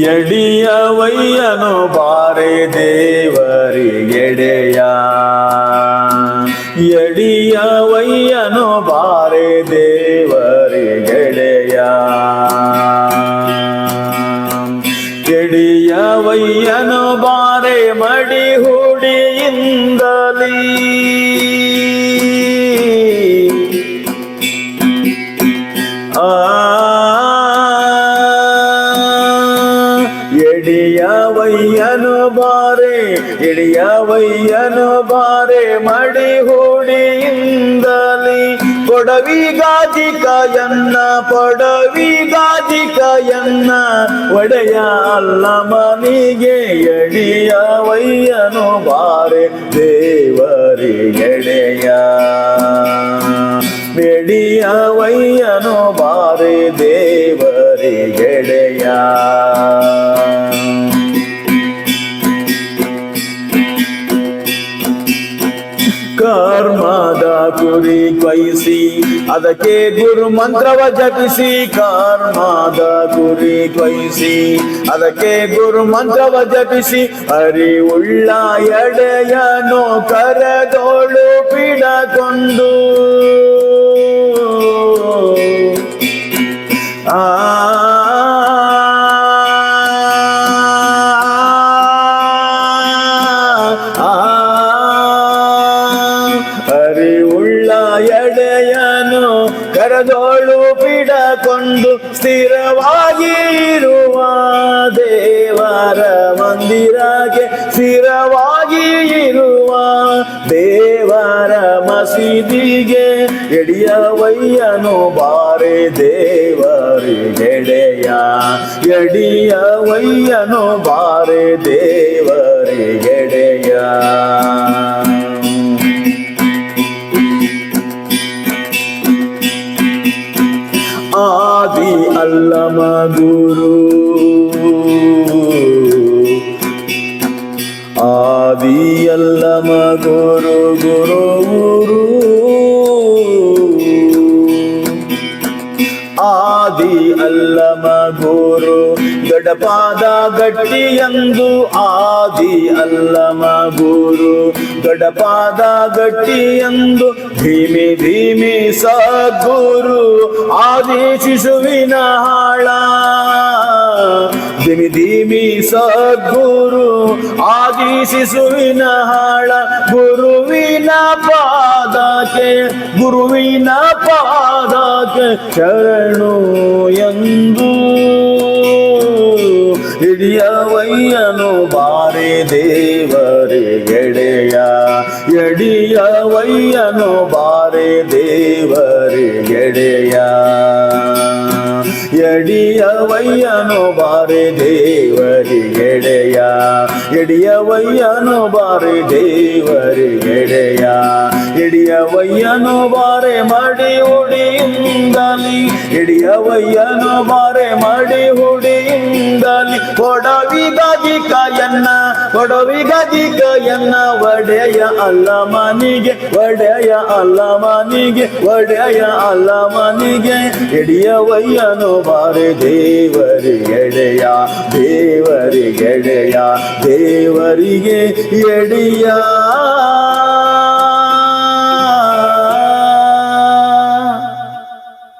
ಎಡಿಯವಯ್ಯನು ಬಾರೆ ದೇವರಿಗೆಡೆಯ, ಎಡಿಯವಯ್ಯನು ಬಾರೆ ದೇವರಿಗೆಡೆಯ, ಎಡಿಯವಯ್ಯನು ಬಾರೆ ಮಡಿ ಹುಡಿಯಿಂದಲೀ, ಎಡಿಯವಯ್ಯನು ಬಾರೆ, ಎಡಿಯವಯ್ಯನು ಬಾರೆ ಮಡಿ ಹುಡಿಯಿಂದಲೀ, ಪೊಡವಿಗಾಜಿಕಯನ್ನ ಪೊಡವಿಗಾಜಿಕಯನ್ನ ಒಡೆಯ ಅಲ್ಲಮನಿಗೆ, ಎಡಿಯವಯ್ಯನು ಬಾರೆ ದೇವರಿಗೆಡೆಯ, ಎಡಿಯವಯ್ಯನು ಬಾರೆ ದೇವರಿಗೆಡೆಯ. ಕರ್ಮದ ಕುರಿ ಕೊಯ್ಸಿ ಅದಕ್ಕೆ ಗುರು ಮಂತ್ರವ ಜಪಿಸಿ, ಕರ್ಮದ ಕುರಿ ಕೊಯ್ಸಿ ಅದಕ್ಕೆ ಗುರು ಮಂತ್ರವ ಜಪಿಸಿ, ಅರಿವುಳ್ಳ ಎಡೆಯನು ಕರದೋಳು ಪಿಡಕೊಂಡು, ಅರಿವುಳ್ಳ ಎಡೆಯನು ಕರದೋಳು ಪಿಡಕೊಂಡು, ಸ್ಥಿರವಾಗಿ ಇರುವ ದೇವರ ಮಂದಿರಕ್ಕೆ, ಸ್ಥಿರವಾಗಿ ಇರುವ ದೇವರ ಮಸೀದಿಗೆ, ಎಡಿಯವಯ್ಯನು ಬಾರೆ ದೇವರಿಗೆಡೆಯ, ಎಡಿಯವಯ್ಯನು ಬಾರೆ ದೇವರಿಗೆಡೆಯ. ಆದಿ ಅಲ್ಲಮ ಗುರು, ಆದಿ ಅಲ್ಲಮ ಗುರು ಗುರು ಗುರು, ಆದಿ ಅಲ್ಲಮ ಗುರು ಗಡಪಾದ ಗಟ್ಟಿಯಂದು, ಆದಿ ಅಲ್ಲಮ ಗುರು ಗಡಪಾದ ಗಟ್ಟಿಯಂದು, ಧೀಮಿ ಧೀಮಿ ಸದ್ಗುರು ಆದಿ ಶಿಶುವಿನ ಹಾಳ, ಧಿಮಿ ಧಿಮಿ ಸದ್ಗುರು ಆದಿ ಶಿಶುವಿನ ಹಾಳ, ಗುರುವಿನ ಪಾದಕ್ಕೆ ಗುರುವಿನ ಪಾದಕ್ಕೆ ಶರಣು ಎಂದು, ಎಡಿಯವಯ್ಯನು ಬಾರೆ ದೇವರಿಗೆಡೆಯ, ಎಡಿಯವಯ್ಯನು ಬಾರೆ ದೇವರಿಗೆಡೆಯ, ಎಡಿಯವಯ್ಯನು ಬಾರೆ ದೇವರಿಗೆಡೆಯ, ಎಡಿಯವಯ್ಯನು ಬಾರೆ ದೇವರಿಗೆಡೆಯ, ಎಡಿಯವಯ್ಯನು ಬಾರೆ ಮಡಿ ಹುಡಿಯಿಂದಲೀ, ಎಡಿಯವಯ್ಯನು ಬಾರೆ ಮಡಿ ಹುಡಿಯಿಂದಲೀ, ಪೊಡವಿಗಾಜಿಕಯನ್ನ ಪೊಡವಿಗಾಜಿಕಯನ್ನ ಒಡೆಯ ಅಲ್ಲಮನಿಗೆ, ಒಡೆಯ ಅಲ್ಲಮನಿಗೆ, ಒಡೆಯ ಅಲ್ಲಮನಿಗೆ, ಎಡಿಯವಯ್ಯನು ಬಾರೆ ದೇವರಿಗೆಡೆಯ, ದೇವರಿಗೆಡೆಯ, ದೇವರಿಗೆ ಎಡೆಯ.